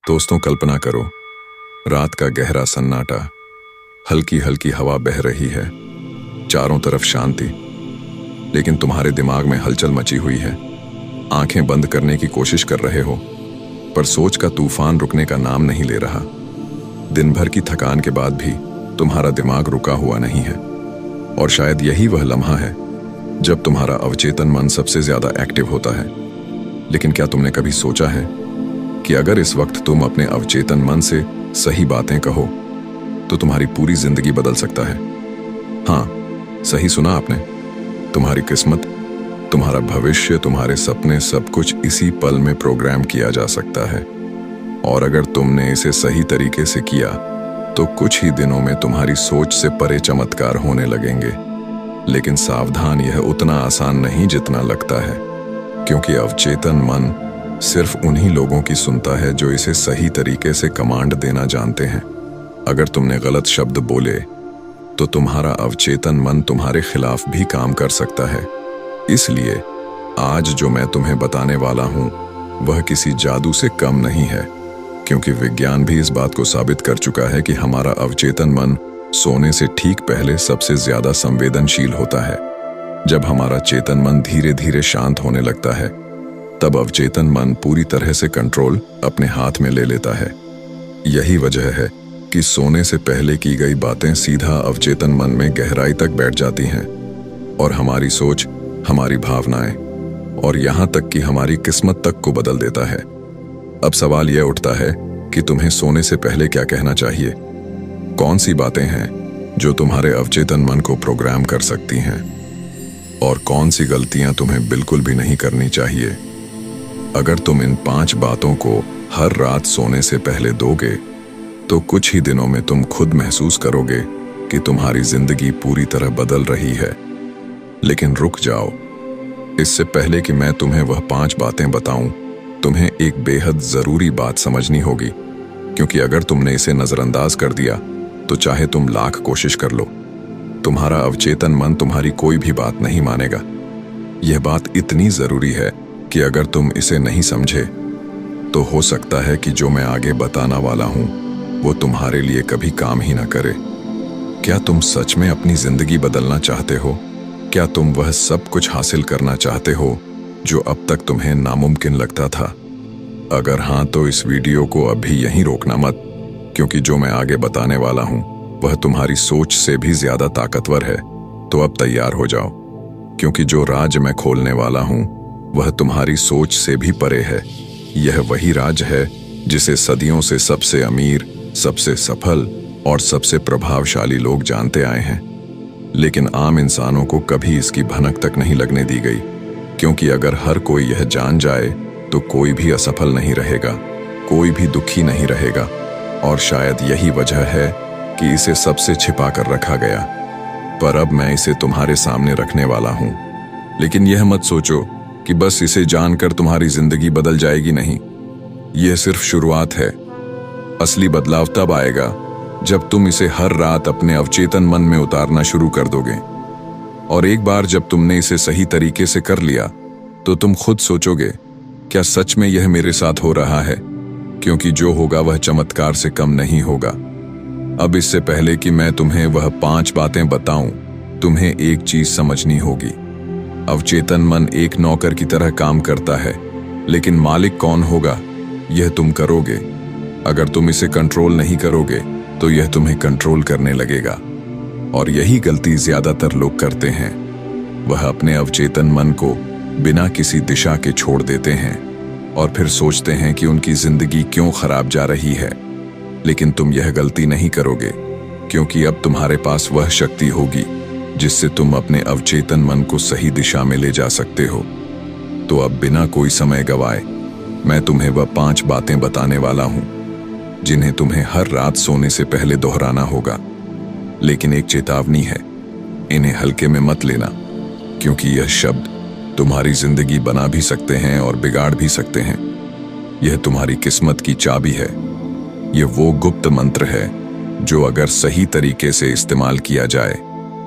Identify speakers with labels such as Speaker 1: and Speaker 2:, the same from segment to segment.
Speaker 1: दोस्तों, कल्पना करो, रात का गहरा सन्नाटा, हल्की हल्की हवा बह रही है, चारों तरफ शांति, लेकिन तुम्हारे दिमाग में हलचल मची हुई है। आंखें बंद करने की कोशिश कर रहे हो, पर सोच का तूफान रुकने का नाम नहीं ले रहा। दिन भर की थकान के बाद भी तुम्हारा दिमाग रुका हुआ नहीं है, और शायद यही वह लम्हा है जब तुम्हारा अवचेतन मन सबसे ज्यादा एक्टिव होता है। लेकिन क्या तुमने कभी सोचा है कि अगर इस वक्त तुम अपने अवचेतन मन से सही बातें कहो तो तुम्हारी पूरी जिंदगी बदल सकता है। हाँ, सही सुना आपने। तुम्हारी किस्मत, तुम्हारा भविष्य, तुम्हारे सपने, सब कुछ इसी पल में प्रोग्राम किया जा सकता है। और अगर तुमने इसे सही तरीके से किया तो कुछ ही दिनों में तुम्हारी सोच से परे चमत्कार होने लगेंगे। लेकिन सावधान, यह उतना आसान नहीं जितना लगता है, क्योंकि अवचेतन मन सिर्फ उन्हीं लोगों की सुनता है जो इसे सही तरीके से कमांड देना जानते हैं। अगर तुमने गलत शब्द बोले तो तुम्हारा अवचेतन मन तुम्हारे खिलाफ भी काम कर सकता है। इसलिए आज जो मैं तुम्हें बताने वाला हूं वह किसी जादू से कम नहीं है, क्योंकि विज्ञान भी इस बात को साबित कर चुका है कि हमारा अवचेतन मन सोने से ठीक पहले सबसे ज्यादा संवेदनशील होता है। जब हमारा चेतन मन धीरे धीरे शांत होने लगता है, तब अवचेतन मन पूरी तरह से कंट्रोल अपने हाथ में ले लेता है। यही वजह है कि सोने से पहले की गई बातें सीधा अवचेतन मन में गहराई तक बैठ जाती हैं, और हमारी सोच, हमारी भावनाएं और यहां तक कि हमारी किस्मत तक को बदल देता है। अब सवाल यह उठता है कि तुम्हें सोने से पहले क्या कहना चाहिए। कौन सी बातें हैं जो तुम्हारे अवचेतन मन को प्रोग्राम कर सकती हैं, और कौन सी गलतियां तुम्हें बिल्कुल भी नहीं करनी चाहिए। अगर तुम इन 5 बातों को हर रात सोने से पहले दोगे तो कुछ ही दिनों में तुम खुद महसूस करोगे कि तुम्हारी जिंदगी पूरी तरह बदल रही है। लेकिन रुक जाओ, इससे पहले कि मैं तुम्हें वह 5 बातें बताऊं, तुम्हें एक बेहद जरूरी बात समझनी होगी, क्योंकि अगर तुमने इसे नजरअंदाज कर दिया तो चाहे तुम लाख कोशिश कर लो, तुम्हारा अवचेतन मन तुम्हारी कोई भी बात नहीं मानेगा। यह बात इतनी जरूरी है कि अगर तुम इसे नहीं समझे तो हो सकता है कि जो मैं आगे बताना वाला हूं वो तुम्हारे लिए कभी काम ही ना करे। क्या तुम सच में अपनी जिंदगी बदलना चाहते हो? क्या तुम वह सब कुछ हासिल करना चाहते हो जो अब तक तुम्हें नामुमकिन लगता था? अगर हाँ, तो इस वीडियो को अभी यहीं रोकना मत, क्योंकि जो मैं आगे बताने वाला हूं वह तुम्हारी सोच से भी ज्यादा ताकतवर है। तो अब तैयार हो जाओ, क्योंकि जो राज मैं खोलने वाला हूं वह तुम्हारी सोच से भी परे है। यह वही राज है जिसे सदियों से सबसे अमीर, सबसे सफल और सबसे प्रभावशाली लोग जानते आए हैं, लेकिन आम इंसानों को कभी इसकी भनक तक नहीं लगने दी गई, क्योंकि अगर हर कोई यह जान जाए तो कोई भी असफल नहीं रहेगा, कोई भी दुखी नहीं रहेगा। और शायद यही वजह है कि इसे सबसे छिपा कर रखा गया। पर अब मैं इसे तुम्हारे सामने रखने वाला हूं। लेकिन यह मत सोचो कि बस इसे जानकर तुम्हारी जिंदगी बदल जाएगी। नहीं, यह सिर्फ शुरुआत है। असली बदलाव तब आएगा जब तुम इसे हर रात अपने अवचेतन मन में उतारना शुरू कर दोगे। और एक बार जब तुमने इसे सही तरीके से कर लिया तो तुम खुद सोचोगे, क्या सच में यह मेरे साथ हो रहा है? क्योंकि जो होगा वह चमत्कार से कम नहीं होगा। अब इससे पहले कि मैं तुम्हें वह 5 बातें बताऊं, तुम्हें एक चीज समझनी होगी। अवचेतन मन एक नौकर की तरह काम करता है, लेकिन मालिक कौन होगा यह तुम करोगे। अगर तुम इसे कंट्रोल नहीं करोगे तो यह तुम्हें कंट्रोल करने लगेगा। और यही गलती ज्यादातर लोग करते हैं। वह अपने अवचेतन मन को बिना किसी दिशा के छोड़ देते हैं और फिर सोचते हैं कि उनकी जिंदगी क्यों खराब जा रही है। लेकिन तुम यह गलती नहीं करोगे, क्योंकि अब तुम्हारे पास वह शक्ति होगी जिससे तुम अपने अवचेतन मन को सही दिशा में ले जा सकते हो। तो अब बिना कोई समय गवाए मैं तुम्हें वह 5 बातें बताने वाला हूं, जिन्हें तुम्हें हर रात सोने से पहले दोहराना होगा। लेकिन एक चेतावनी है, इन्हें हल्के में मत लेना, क्योंकि यह शब्द तुम्हारी जिंदगी बना भी सकते हैं और बिगाड़ भी सकते हैं। यह तुम्हारी किस्मत की चाबी है। यह वो गुप्त मंत्र है जो अगर सही तरीके से इस्तेमाल किया जाए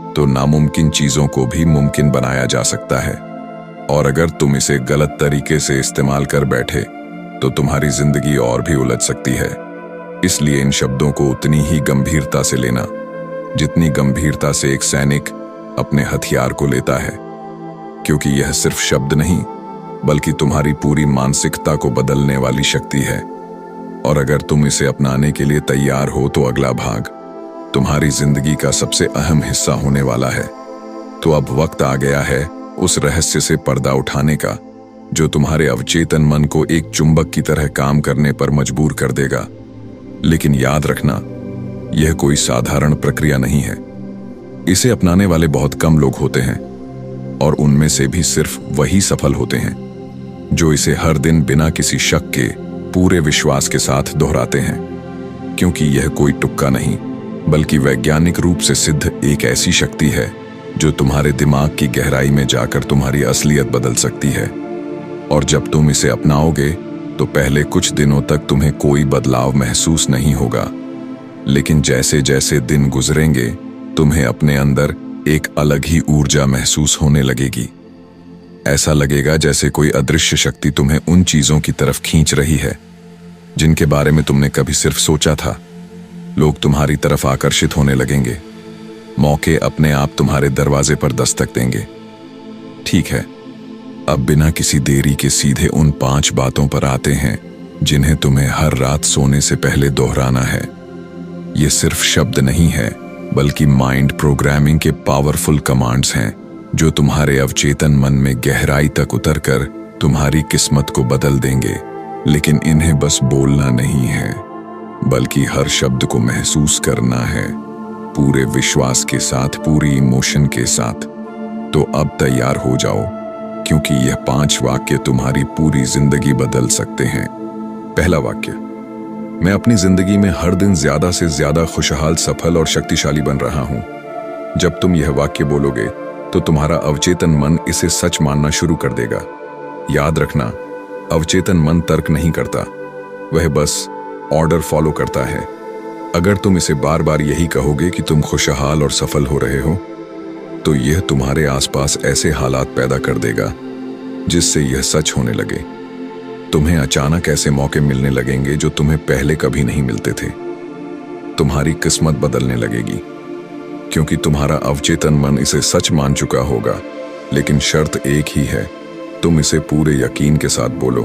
Speaker 1: तो नामुमकिन चीजों को भी मुमकिन बनाया जा सकता है। और अगर तुम इसे गलत तरीके से इस्तेमाल कर बैठे तो तुम्हारी जिंदगी और भी उलझ सकती है। इसलिए इन शब्दों को उतनी ही गंभीरता से लेना जितनी गंभीरता से एक सैनिक अपने हथियार को लेता है, क्योंकि यह सिर्फ शब्द नहीं बल्कि तुम्हारी पूरी मानसिकता को बदलने वाली शक्ति है। और अगर तुम इसे अपनाने के लिए तैयार हो तो अगला भाग तुम्हारी जिंदगी का सबसे अहम हिस्सा होने वाला है। तो अब वक्त आ गया है उस रहस्य से पर्दा उठाने का जो तुम्हारे अवचेतन मन को एक चुंबक की तरह काम करने पर मजबूर कर देगा। लेकिन याद रखना, यह कोई साधारण प्रक्रिया नहीं है। इसे अपनाने वाले बहुत कम लोग होते हैं और उनमें से भी सिर्फ वही सफल होते हैं जो इसे हर दिन बिना किसी शक के पूरे विश्वास के साथ दोहराते हैं। क्योंकि यह कोई तुक्का नहीं बल्कि वैज्ञानिक रूप से सिद्ध एक ऐसी शक्ति है जो तुम्हारे दिमाग की गहराई में जाकर तुम्हारी असलियत बदल सकती है। और जब तुम इसे अपनाओगे तो पहले कुछ दिनों तक तुम्हें कोई बदलाव महसूस नहीं होगा, लेकिन जैसे जैसे दिन गुजरेंगे तुम्हें अपने अंदर एक अलग ही ऊर्जा महसूस होने लगेगी। ऐसा लगेगा जैसे कोई अदृश्य शक्ति तुम्हें उन चीजों की तरफ खींच रही है जिनके बारे में तुमने कभी सिर्फ सोचा था। लोग तुम्हारी तरफ आकर्षित होने लगेंगे, मौके अपने आप तुम्हारे दरवाजे पर दस्तक देंगे। ठीक है, अब बिना किसी देरी के सीधे उन 5 बातों पर आते हैं जिन्हें तुम्हें हर रात सोने से पहले दोहराना है। ये सिर्फ शब्द नहीं है बल्कि माइंड प्रोग्रामिंग के पावरफुल कमांड्स हैं जो तुम्हारे अवचेतन मन में गहराई तक उतरकर तुम्हारी किस्मत को बदल देंगे। लेकिन इन्हें बस बोलना नहीं है बल्कि हर शब्द को महसूस करना है, पूरे विश्वास के साथ, पूरी इमोशन के साथ। तो अब तैयार हो जाओ, क्योंकि यह 5 वाक्य तुम्हारी पूरी जिंदगी बदल सकते हैं। पहला वाक्य, मैं अपनी जिंदगी में हर दिन ज्यादा से ज्यादा खुशहाल, सफल और शक्तिशाली बन रहा हूं। जब तुम यह वाक्य बोलोगे तो तुम्हारा अवचेतन मन इसे सच मानना शुरू कर देगा। याद रखना, अवचेतन मन तर्क नहीं करता, वह बस ऑर्डर फॉलो करता है। अगर तुम इसे बार बार यही कहोगे कि तुम खुशहाल और सफल हो रहे हो, तो यह तुम्हारे आसपास ऐसे हालात पैदा कर देगा जिससे यह सच होने लगे। तुम्हें अचानक ऐसे मौके मिलने लगेंगे जो तुम्हें पहले कभी नहीं मिलते थे। तुम्हारी किस्मत बदलने लगेगी क्योंकि तुम्हारा अवचेतन मन इसे सच मान चुका होगा। लेकिन शर्त एक ही है, तुम इसे पूरे यकीन के साथ बोलो।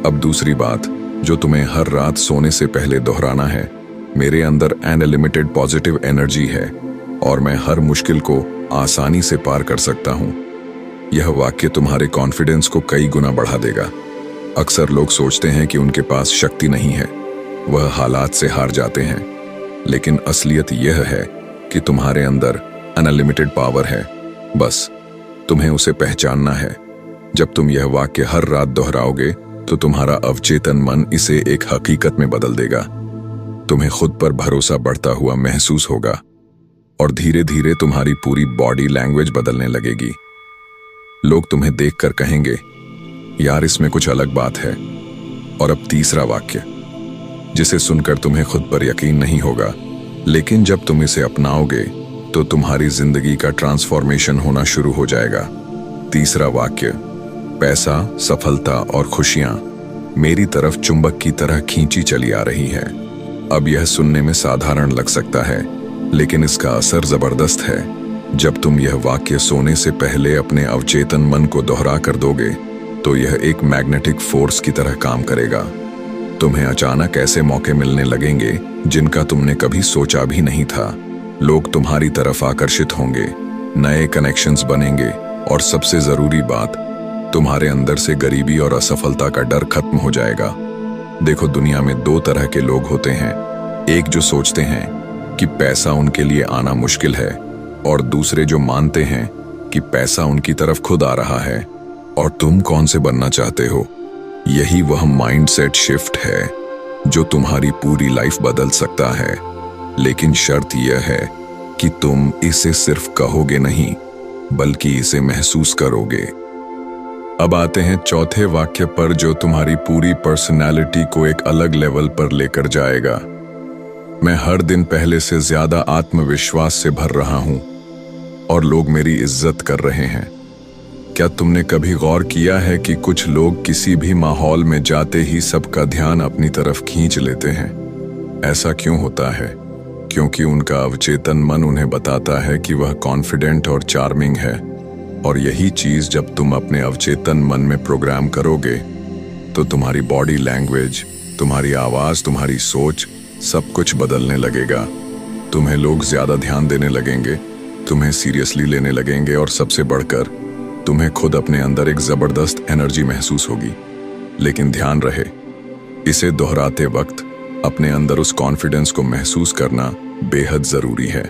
Speaker 1: अब दूसरी बात जो तुम्हें हर रात सोने से पहले दोहराना है, मेरे अंदर अनलिमिटेड पॉजिटिव एनर्जी है और मैं हर मुश्किल को आसानी से पार कर सकता हूं। यह वाक्य तुम्हारे कॉन्फिडेंस को कई गुना बढ़ा देगा। अक्सर लोग सोचते हैं कि उनके पास शक्ति नहीं है, वह हालात से हार जाते हैं। लेकिन असलियत यह है कि तुम्हारे अंदर अनलिमिटेड पावर है, बस तुम्हें उसे पहचानना है। जब तुम यह वाक्य हर रात दोहराओगे तो तुम्हारा अवचेतन मन इसे एक हकीकत में बदल देगा। तुम्हें खुद पर भरोसा बढ़ता हुआ महसूस होगा और धीरे धीरे तुम्हारी पूरी बॉडी लैंग्वेज बदलने लगेगी। लोग तुम्हें देखकर कहेंगे, यार इसमें कुछ अलग बात है। और अब तीसरा वाक्य, जिसे सुनकर तुम्हें खुद पर यकीन नहीं होगा, लेकिन जब तुम इसे अपनाओगे तो तुम्हारी जिंदगी का ट्रांसफॉर्मेशन होना शुरू हो जाएगा। तीसरा वाक्य, पैसा, सफलता और खुशियां मेरी तरफ चुंबक की तरह खींची चली आ रही हैं। अब यह सुनने में साधारण लग सकता है, लेकिन इसका असर जबरदस्त है। जब तुम यह वाक्य सोने से पहले अपने अवचेतन मन को दोहरा कर दोगे तो यह एक मैग्नेटिक फोर्स की तरह काम करेगा। तुम्हें अचानक ऐसे मौके मिलने लगेंगे जिनका तुमने कभी सोचा भी नहीं था। लोग तुम्हारी तरफ आकर्षित होंगे, नए कनेक्शंस बनेंगे और सबसे जरूरी बात, तुम्हारे अंदर से गरीबी और असफलता का डर खत्म हो जाएगा। देखो, दुनिया में 2 तरह के लोग होते हैं, एक जो सोचते हैं कि पैसा उनके लिए आना मुश्किल है और दूसरे जो मानते हैं कि पैसा उनकी तरफ खुद आ रहा है। और तुम कौन से बनना चाहते हो? यही वह माइंडसेट शिफ्ट है जो तुम्हारी पूरी लाइफ बदल सकता है। लेकिन शर्त यह है कि तुम इसे सिर्फ कहोगे नहीं बल्कि इसे महसूस करोगे। अब आते हैं चौथे वाक्य पर जो तुम्हारी पूरी पर्सनालिटी को एक अलग लेवल पर लेकर जाएगा। मैं हर दिन पहले से ज्यादा आत्मविश्वास से भर रहा हूं और लोग मेरी इज्जत कर रहे हैं। क्या तुमने कभी गौर किया है कि कुछ लोग किसी भी माहौल में जाते ही सबका ध्यान अपनी तरफ खींच लेते हैं? ऐसा क्यों होता है? क्योंकि उनका अवचेतन मन उन्हें बताता है कि वह कॉन्फिडेंट और चार्मिंग है। और यही चीज जब तुम अपने अवचेतन मन में प्रोग्राम करोगे तो तुम्हारी बॉडी लैंग्वेज, तुम्हारी आवाज, तुम्हारी सोच, सब कुछ बदलने लगेगा। तुम्हें लोग ज्यादा ध्यान देने लगेंगे, तुम्हें सीरियसली लेने लगेंगे और सबसे बढ़कर तुम्हें खुद अपने अंदर एक जबरदस्त एनर्जी महसूस होगी। लेकिन ध्यान रहे, इसे दोहराते वक्त अपने अंदर उस कॉन्फिडेंस को महसूस करना बेहद जरूरी है।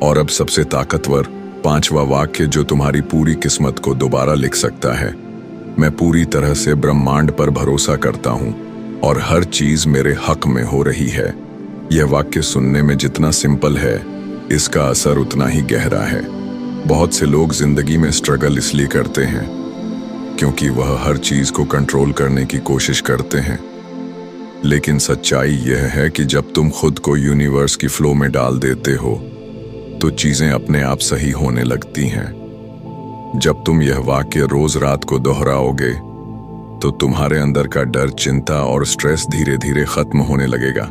Speaker 1: और अब सबसे ताकतवर 5वां वाक्य जो तुम्हारी पूरी किस्मत को दोबारा लिख सकता है। मैं पूरी तरह से ब्रह्मांड पर भरोसा करता हूं और हर चीज मेरे हक में हो रही है। यह वाक्य सुनने में जितना सिंपल है, इसका असर उतना ही गहरा है। बहुत से लोग जिंदगी में स्ट्रगल इसलिए करते हैं क्योंकि वह हर चीज को कंट्रोल करने की कोशिश करते हैं। लेकिन सच्चाई यह है कि जब तुम खुद को यूनिवर्स की फ्लो में डाल देते हो तो चीजें अपने आप सही होने लगती हैं। जब तुम यह वाक्य रोज रात को दोहराओगे तो तुम्हारे अंदर का डर, चिंता और स्ट्रेस धीरे धीरे खत्म होने लगेगा।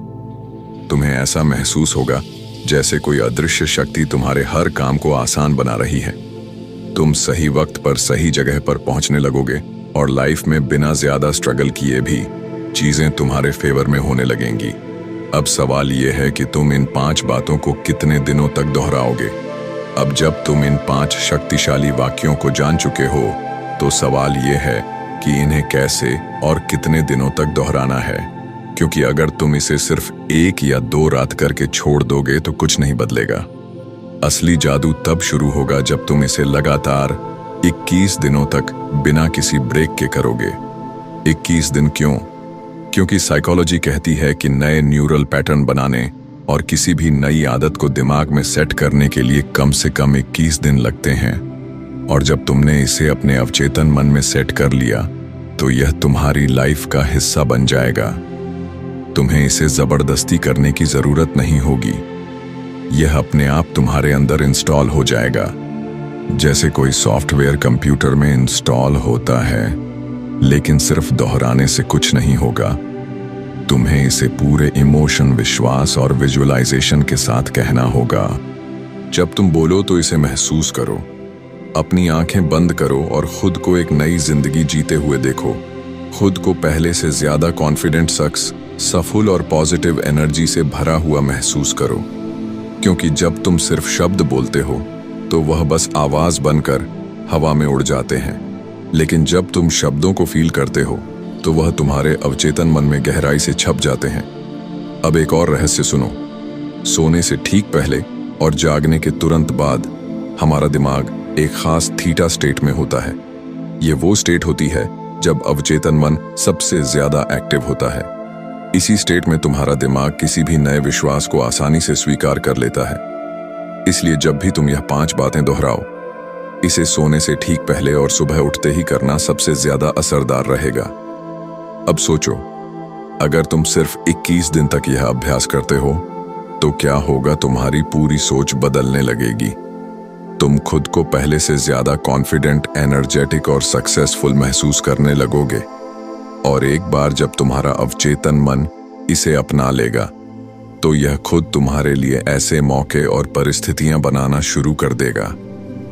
Speaker 1: तुम्हें ऐसा महसूस होगा जैसे कोई अदृश्य शक्ति तुम्हारे हर काम को आसान बना रही है। तुम सही वक्त पर सही जगह पर पहुंचने लगोगे और लाइफ में बिना ज्यादा स्ट्रगल किए भी चीजें तुम्हारे फेवर में होने लगेंगी। अब सवाल यह है कि तुम इन 5 बातों को कितने दिनों तक दोहराओगे। अब जब तुम इन 5 शक्तिशाली वाक्यों को जान चुके हो तो सवाल यह है कि इन्हें कैसे और कितने दिनों तक दोहराना है। क्योंकि अगर तुम इसे सिर्फ 1 या 2 रात करके छोड़ दोगे तो कुछ नहीं बदलेगा। असली जादू तब शुरू होगा जब तुम इसे लगातार 21 दिनों तक बिना किसी ब्रेक के करोगे। 21 दिन क्यों? क्योंकि साइकोलॉजी कहती है कि नए न्यूरल पैटर्न बनाने और किसी भी नई आदत को दिमाग में सेट करने के लिए कम से कम 21 दिन लगते हैं। और जब तुमने इसे अपने अवचेतन मन में सेट कर लिया तो यह तुम्हारी लाइफ का हिस्सा बन जाएगा। तुम्हें इसे जबरदस्ती करने की जरूरत नहीं होगी। यह अपने आप तुम्हारे अंदर इंस्टॉल हो जाएगा, जैसे कोई सॉफ्टवेयर कंप्यूटर में इंस्टॉल होता है। लेकिन सिर्फ दोहराने से कुछ नहीं होगा। तुम्हें इसे पूरे इमोशन, विश्वास और विजुअलाइजेशन के साथ कहना होगा। जब तुम बोलो तो इसे महसूस करो। अपनी आंखें बंद करो और खुद को एक नई जिंदगी जीते हुए देखो। खुद को पहले से ज्यादा कॉन्फिडेंट शख्स, सफल और पॉजिटिव एनर्जी से भरा हुआ महसूस करो। क्योंकि जब तुम सिर्फ शब्द बोलते हो तो वह बस आवाज बनकर हवा में उड़ जाते हैं। लेकिन जब तुम शब्दों को फील करते हो तो वह तुम्हारे अवचेतन मन में गहराई से छप जाते हैं। अब एक और रहस्य सुनो। सोने से ठीक पहले और जागने के तुरंत बाद हमारा दिमाग एक खास थीटा स्टेट में होता है। ये वो स्टेट होती है जब अवचेतन मन सबसे ज्यादा एक्टिव होता है। इसी स्टेट में तुम्हारा दिमाग किसी भी नए विश्वास को आसानी से स्वीकार कर लेता है। इसलिए जब भी तुम यह 5 बातें दोहराओ, इसे सोने से ठीक पहले और सुबह उठते ही करना सबसे ज्यादा असरदार रहेगा। अब सोचो, अगर तुम सिर्फ 21 दिन तक यह अभ्यास करते हो तो क्या होगा? तुम्हारी पूरी सोच बदलने लगेगी। तुम खुद को पहले से ज्यादा कॉन्फिडेंट, एनर्जेटिक और सक्सेसफुल महसूस करने लगोगे। और एक बार जब तुम्हारा अवचेतन मन इसे अपना लेगा तो यह खुद तुम्हारे लिए ऐसे मौके और परिस्थितियां बनाना शुरू कर देगा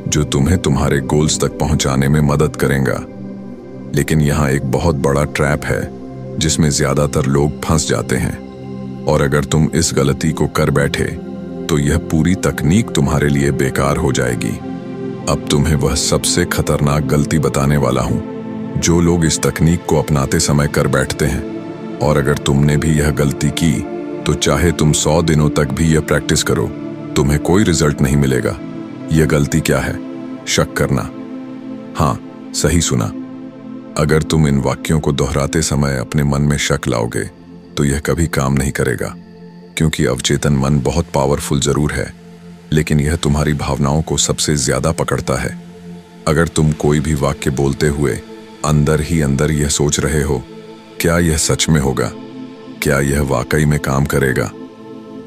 Speaker 1: जो तुम्हें तुम्हारे गोल्स तक पहुंचाने में मदद करेगा। लेकिन यहाँ एक बहुत बड़ा ट्रैप है जिसमें ज्यादातर लोग फंस जाते हैं। और अगर तुम इस गलती को कर बैठे तो यह पूरी तकनीक तुम्हारे लिए बेकार हो जाएगी। अब तुम्हें वह सबसे खतरनाक गलती बताने वाला हूं जो लोग इस तकनीक को अपनाते समय कर बैठते हैं। और अगर तुमने भी यह गलती की तो चाहे तुम 100 दिनों तक भी यह प्रैक्टिस करो, तुम्हें कोई रिजल्ट नहीं मिलेगा। यह गलती क्या है? शक करना। हाँ, सही सुना। अगर तुम इन वाक्यों को दोहराते समय अपने मन में शक लाओगे तो यह कभी काम नहीं करेगा। क्योंकि अवचेतन मन बहुत पावरफुल जरूर है, लेकिन यह तुम्हारी भावनाओं को सबसे ज्यादा पकड़ता है। अगर तुम कोई भी वाक्य बोलते हुए अंदर ही अंदर यह सोच रहे हो, क्या यह सच में होगा? क्या यह वाकई में काम करेगा?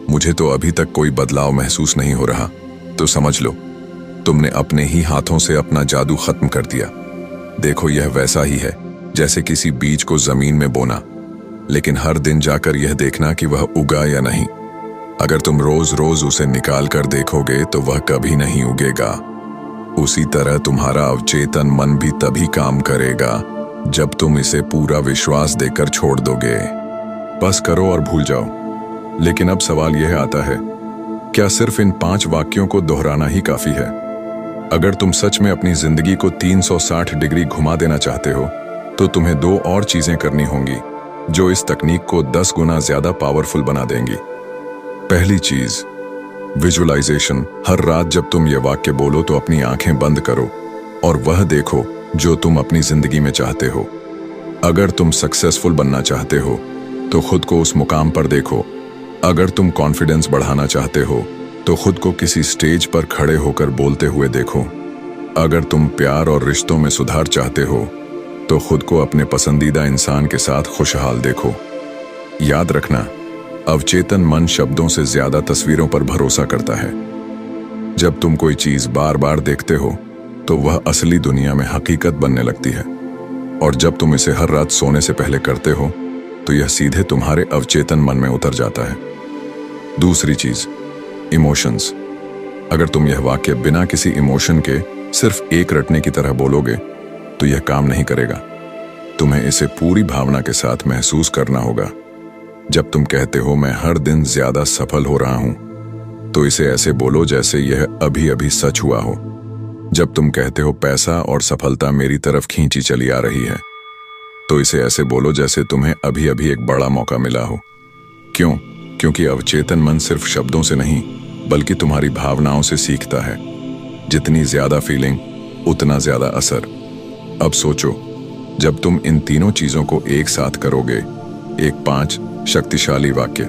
Speaker 1: मुझे तो अभी तक कोई बदलाव महसूस नहीं हो रहा, तो समझ लो तुमने अपने ही हाथों से अपना जादू खत्म कर दिया। देखो, यह वैसा ही है जैसे किसी बीज को जमीन में बोना, लेकिन हर दिन जाकर यह देखना कि वह उगा या नहीं। अगर तुम रोज रोज उसे निकाल कर देखोगे तो वह कभी नहीं उगेगा। उसी तरह तुम्हारा अवचेतन मन भी तभी काम करेगा जब तुम इसे पूरा विश्वास देकर छोड़ दोगे। बस करो और भूल जाओ। लेकिन अब सवाल यह आता है, क्या सिर्फ इन 5 वाक्यों को दोहराना ही काफी है? अगर तुम सच में अपनी जिंदगी को 360 डिग्री घुमा देना चाहते हो तो तुम्हें 2 और चीजें करनी होंगी जो इस तकनीक को 10 गुना ज्यादा पावरफुल बना देंगी। पहली चीज, विजुअलाइजेशन। हर रात जब तुम ये वाक्य बोलो तो अपनी आंखें बंद करो और वह देखो जो तुम अपनी जिंदगी में चाहते हो। अगर तुम सक्सेसफुल बनना चाहते हो तो खुद को उस मुकाम पर देखो। अगर तुम कॉन्फिडेंस बढ़ाना चाहते हो तो खुद को किसी स्टेज पर खड़े होकर बोलते हुए देखो। अगर तुम प्यार और रिश्तों में सुधार चाहते हो तो खुद को अपने पसंदीदा इंसान के साथ खुशहाल देखो। याद रखना, अवचेतन मन शब्दों से ज्यादा तस्वीरों पर भरोसा करता है। जब तुम कोई चीज बार बार देखते हो तो वह असली दुनिया में हकीकत बनने लगती है, और जब तुम इसे हर रात सोने से पहले करते हो तो यह सीधे तुम्हारे अवचेतन मन में उतर जाता है। दूसरी चीज, इमोशंस। अगर तुम यह वाक्य बिना किसी इमोशन के सिर्फ एक रटने की तरह बोलोगे तो यह काम नहीं करेगा। तुम्हें इसे पूरी भावना के साथ महसूस करना होगा। जब तुम कहते हो मैं हर दिन ज्यादा सफल हो रहा हूं, तो इसे ऐसे बोलो जैसे यह अभी अभी सच हुआ हो। जब तुम कहते हो पैसा और सफलता मेरी तरफ खींची चली आ रही है, तो इसे ऐसे बोलो जैसे तुम्हें अभी अभी एक बड़ा मौका मिला हो। क्यों? क्योंकि अवचेतन मन सिर्फ शब्दों से नहीं बल्कि तुम्हारी भावनाओं से सीखता है। जितनी ज्यादा फीलिंग उतना ज्यादा असर। अब सोचो, जब तुम इन तीनों चीजों को एक साथ करोगे, एक 5 शक्तिशाली वाक्य,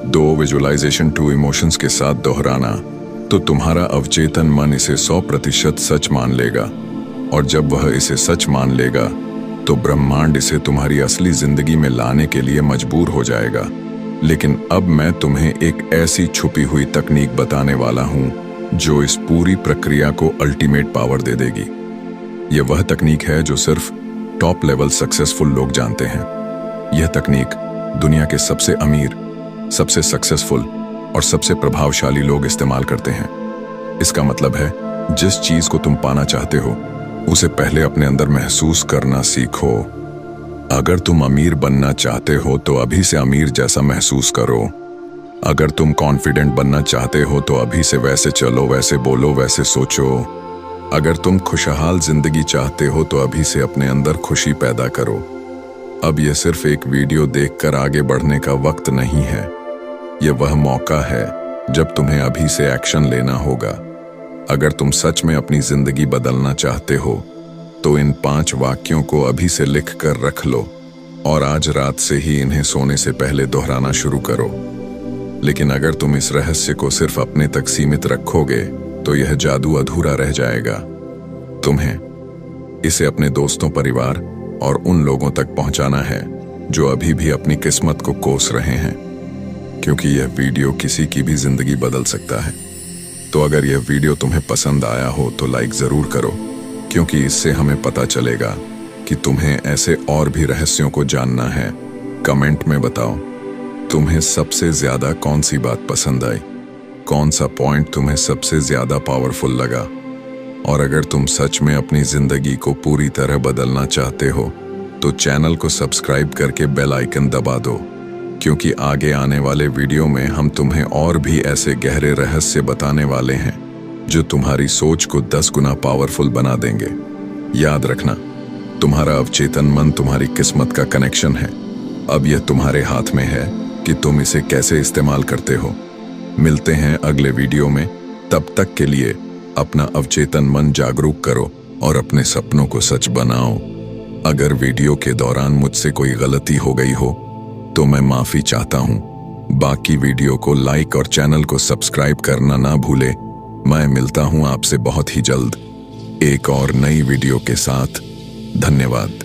Speaker 1: 2 विजुअलाइजेशन, 2 इमोशंस के साथ दोहराना, तो तुम्हारा अवचेतन मन इसे 100% सच मान लेगा। और जब वह इसे सच मान लेगा तो ब्रह्मांड इसे तुम्हारी असली जिंदगी में लाने के लिए मजबूर हो जाएगा। लेकिन अब मैं तुम्हें एक ऐसी छुपी हुई तकनीक बताने वाला हूं जो इस पूरी प्रक्रिया को अल्टीमेट पावर दे देगी। यह वह तकनीक है जो सिर्फ टॉप लेवल सक्सेसफुल लोग जानते हैं। यह तकनीक दुनिया के सबसे अमीर, सबसे सक्सेसफुल और सबसे प्रभावशाली लोग इस्तेमाल करते हैं। इसका मतलब है, जिस चीज को तुम पाना चाहते हो उसे पहले अपने अंदर महसूस करना सीखो। अगर तुम अमीर बनना चाहते हो तो अभी से अमीर जैसा महसूस करो। अगर तुम कॉन्फिडेंट बनना चाहते हो तो अभी से वैसे चलो, वैसे बोलो, वैसे सोचो। अगर तुम खुशहाल जिंदगी चाहते हो तो अभी से अपने अंदर खुशी पैदा करो। अब यह सिर्फ एक वीडियो देखकर आगे बढ़ने का वक्त नहीं है। यह वह मौका है जब तुम्हें अभी से एक्शन लेना होगा। अगर तुम सच में अपनी जिंदगी बदलना चाहते हो तो इन 5 वाक्यों को अभी से लिख कर रख लो और आज रात से ही इन्हें सोने से पहले दोहराना शुरू करो। लेकिन अगर तुम इस रहस्य को सिर्फ अपने तक सीमित रखोगे तो यह जादू अधूरा रह जाएगा। तुम्हें इसे अपने दोस्तों, परिवार और उन लोगों तक पहुंचाना है जो अभी भी अपनी किस्मत को कोस रहे हैं, क्योंकि यह वीडियो किसी की भी जिंदगी बदल सकता है। तो अगर यह वीडियो तुम्हें पसंद आया हो तो लाइक जरूर करो, क्योंकि इससे हमें पता चलेगा कि तुम्हें ऐसे और भी रहस्यों को जानना है। कमेंट में बताओ तुम्हें सबसे ज्यादा कौन सी बात पसंद आई, कौन सा पॉइंट तुम्हें सबसे ज्यादा पावरफुल लगा। और अगर तुम सच में अपनी जिंदगी को पूरी तरह बदलना चाहते हो तो चैनल को सब्सक्राइब करके बेल आइकन दबा दो, क्योंकि आगे आने वाले वीडियो में हम तुम्हें और भी ऐसे गहरे रहस्य बताने वाले हैं जो तुम्हारी सोच को 10 गुना पावरफुल बना देंगे। याद रखना, तुम्हारा अवचेतन मन तुम्हारी किस्मत का कनेक्शन है। अब यह तुम्हारे हाथ में है कि तुम इसे कैसे इस्तेमाल करते हो। मिलते हैं अगले वीडियो में। तब तक के लिए अपना अवचेतन मन जागरूक करो और अपने सपनों को सच बनाओ। अगर वीडियो के दौरान मुझसे कोई गलती हो गई हो तो मैं माफी चाहता हूं। बाकी वीडियो को लाइक और चैनल को सब्सक्राइब करना ना भूले। मैं मिलता हूं आपसे बहुत ही जल्द एक और नई वीडियो के साथ। धन्यवाद।